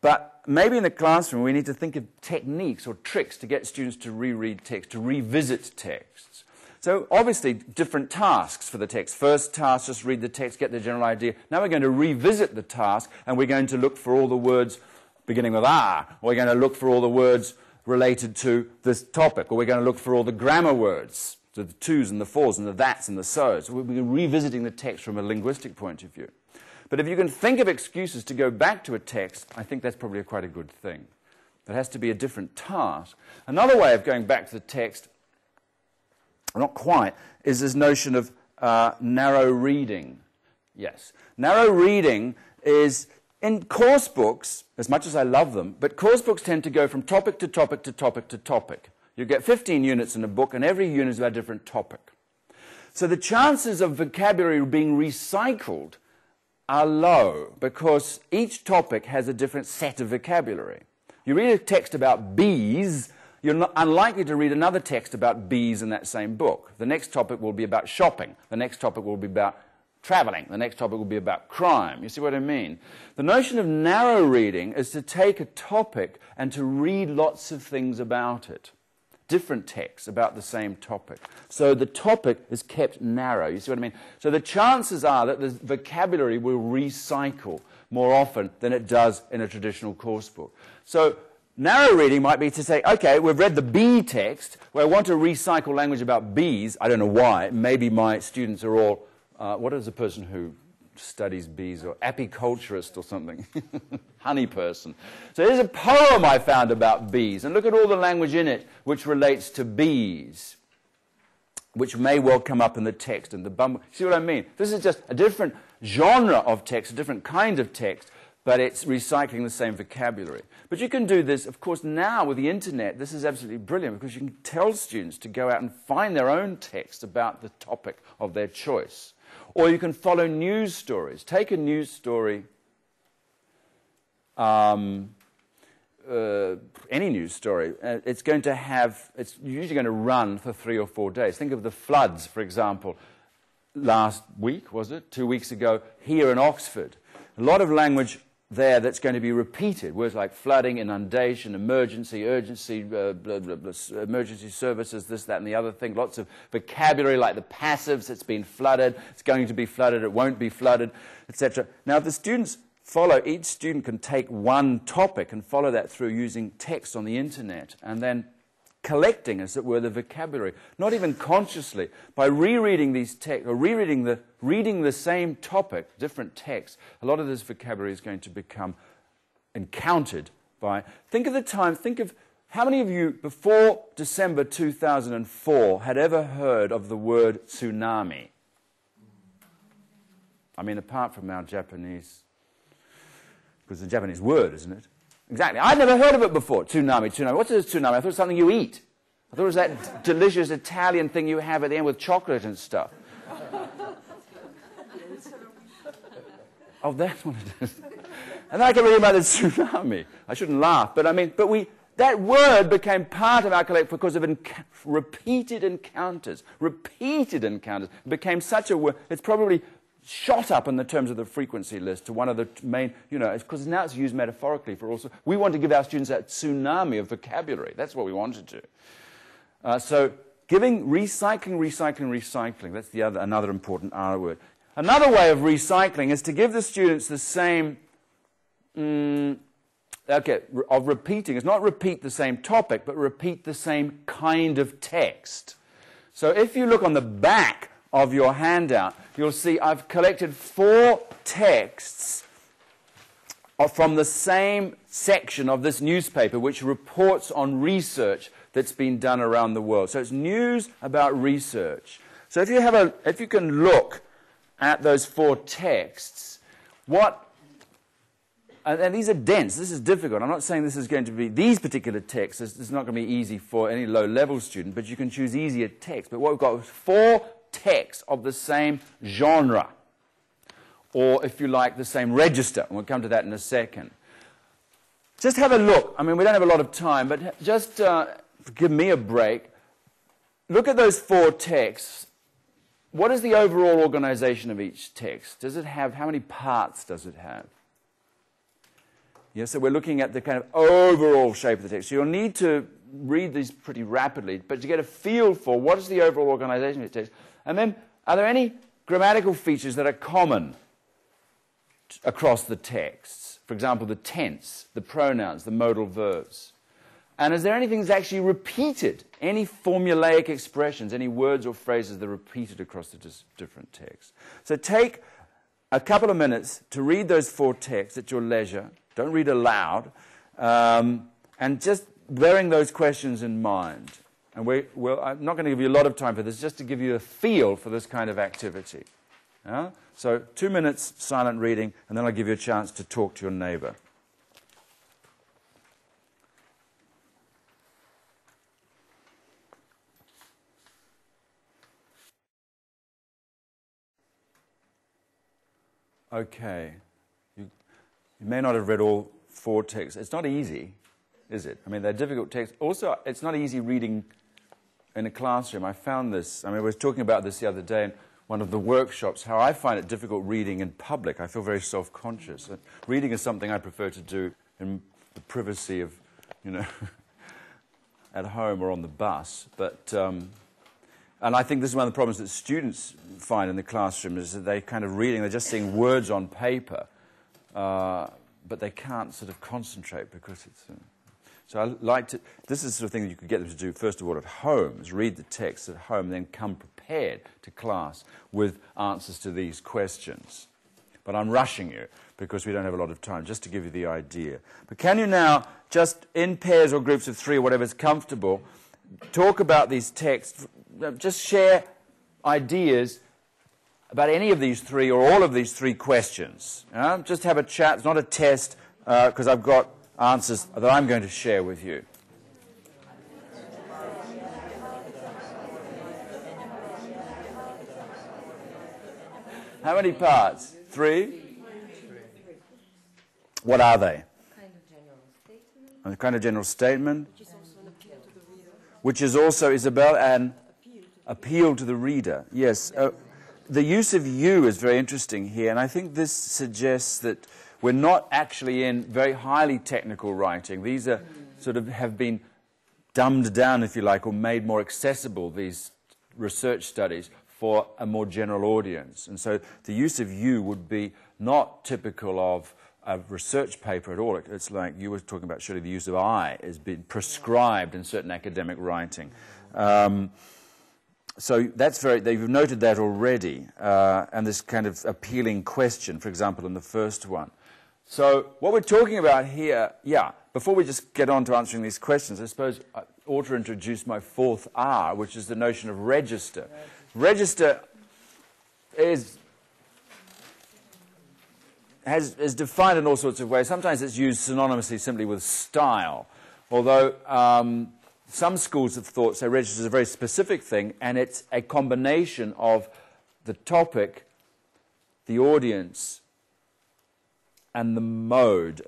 But maybe in the classroom we need to think of techniques or tricks to get students to reread text, to revisit texts. So obviously different tasks for the text. First task, just read the text, get the general idea. Now we're going to revisit the task, and we're going to look for all the words beginning with R, or we're going to look for all the words related to this topic, or we're going to look for all the grammar words, so the to's and the for's and the that's and the so's. So we're revisiting the text from a linguistic point of view. But if you can think of excuses to go back to a text, I think that's probably quite a good thing. There has to be a different task. Another way of going back to the text, not quite, is this notion of narrow reading. Yes. Narrow reading is, in course books, as much as I love them, but course books tend to go from topic to topic to topic to topic. You get 15 units in a book, and every unit is about a different topic. So the chances of vocabulary being recycled are low, because each topic has a different set of vocabulary. You read a text about bees, you're not unlikely to read another text about bees in that same book. The next topic will be about shopping. The next topic will be about traveling. The next topic will be about crime. You see what I mean? The notion of narrow reading is to take a topic and to read lots of things about it. Different texts about the same topic. So the topic is kept narrow. You see what I mean? So the chances are that the vocabulary will recycle more often than it does in a traditional course book. So narrow reading might be to say, okay, we've read the bee text, where I want to recycle language about bees. I don't know why. Maybe my students are all, what is a person who studies bees, or apiculturist or something? Honey person. So here's a poem I found about bees, and look at all the language in it which relates to bees, which may well come up in the text. And the bumble. See what I mean? This is just a different genre of text, a different kind of text, but it's recycling the same vocabulary. But you can do this, of course, now with the internet. This is absolutely brilliant, because you can tell students to go out and find their own text about the topic of their choice. Or you can follow news stories. Take a news story, any news story. It's usually going to run for 3 or 4 days. Think of the floods, for example, last week, was it? 2 weeks ago, here in Oxford. A lot of language there that's going to be repeated. Words like flooding, inundation, emergency, urgency, emergency services, this, that, and the other thing. Lots of vocabulary like the passives. It's been flooded, it's going to be flooded, it won't be flooded, etc. Now, if the students follow, each student can take one topic and follow that through using text on the internet, and then collecting, as it were, the vocabulary, not even consciously, by rereading these texts, or reading the same topic, different texts. A lot of this vocabulary is going to become encountered by. Think of the time. Think of how many of you before December 2004 had ever heard of the word tsunami. I mean, apart from our Japanese, because it's a Japanese word, isn't it? Exactly. I'd never heard of it before. Tsunami. What is tsunami? I thought it was something you eat. I thought it was that delicious Italian thing you have at the end with chocolate and stuff. Oh, that's what it is. And then I can read about the tsunami. I shouldn't laugh, but I mean, that word became part of our collection because of repeated encounters. Repeated encounters. It became such a word. It's probably shot up in the terms of the frequency list to one of the main, because now it's used metaphorically for also. We want to give our students that tsunami of vocabulary. That's what we want to do. So recycling. That's another important R word. Another way of recycling is to give the students the same, of repeating. It's not repeat the same topic, but repeat the same kind of text. So if you look on the back of your handout, you'll see I've collected 4 texts from the same section of this newspaper, which reports on research that's been done around the world. So it's news about research. So if you can look at those 4 texts, and these are dense. This is difficult. I'm not saying this is going to be these particular texts. This is not going to be easy for any low-level student, but you can choose easier texts. But what we've got is 4 texts of the same genre, or if you like, the same register, and we'll come to that in a second. Just have a look. I mean, we don't have a lot of time, but just give me a break. Look at those 4 texts. What is the overall organization of each text? Does it have, how many parts does it have? Yeah, so we're looking at the kind of overall shape of the text. So you'll need to read these pretty rapidly, but to get a feel for what is the overall organization of the text. And then, are there any grammatical features that are common across the texts? For example, the tense, the pronouns, the modal verbs. And is there anything that's actually repeated? Any formulaic expressions, any words or phrases that are repeated across the different texts? So take a couple of minutes to read those 4 texts at your leisure. Don't read aloud. And just bearing those questions in mind. And I'm not going to give you a lot of time for this, just to give you a feel for this kind of activity. Yeah? So 2 minutes silent reading, and then I'll give you a chance to talk to your neighbor. Okay. You may not have read all 4 texts. It's not easy, is it? I mean, they're difficult texts. Also, it's not easy reading in a classroom. I found this. I mean, I was talking about this the other day in one of the workshops, how I find it difficult reading in public. I feel very self-conscious. Reading is something I prefer to do in the privacy of, at home or on the bus. But, and I think this is one of the problems that students find in the classroom, is that they kind of reading, they're just seeing words on paper, but they can't sort of concentrate because it's... So I like to... This is the sort of thing that you could get them to do, first of all, at home, is read the text at home, and then come prepared to class with answers to these questions. But I'm rushing you, because we don't have a lot of time, just to give you the idea. But can you now, just in pairs or groups of 3, or whatever's comfortable, talk about these texts, just share ideas about any of these 3 or all of these 3 questions. Just have a chat. It's not a test, because I've got answers that I'm going to share with you. How many parts? 3? What are they? A kind of general statement. Which is also, Isabel, an appeal to the reader. Yes. The use of you is very interesting here, and I think this suggests that we're not actually in very highly technical writing. These are sort of have been dumbed down, if you like, or made more accessible, these research studies, for a more general audience. And so the use of you would be not typical of a research paper at all. It's like you were talking about, surely the use of I has been prescribed in certain academic writing. So that's they've noted that already, and this kind of appealing question, for example, in the first one. So what we're talking about here, before we just get on to answering these questions, I suppose I ought to introduce my 4th R, which is the notion of register. Register is defined in all sorts of ways. Sometimes it's used synonymously simply with style, although some schools have thought, so register is a very specific thing, and it's a combination of the topic, the audience, and the mode.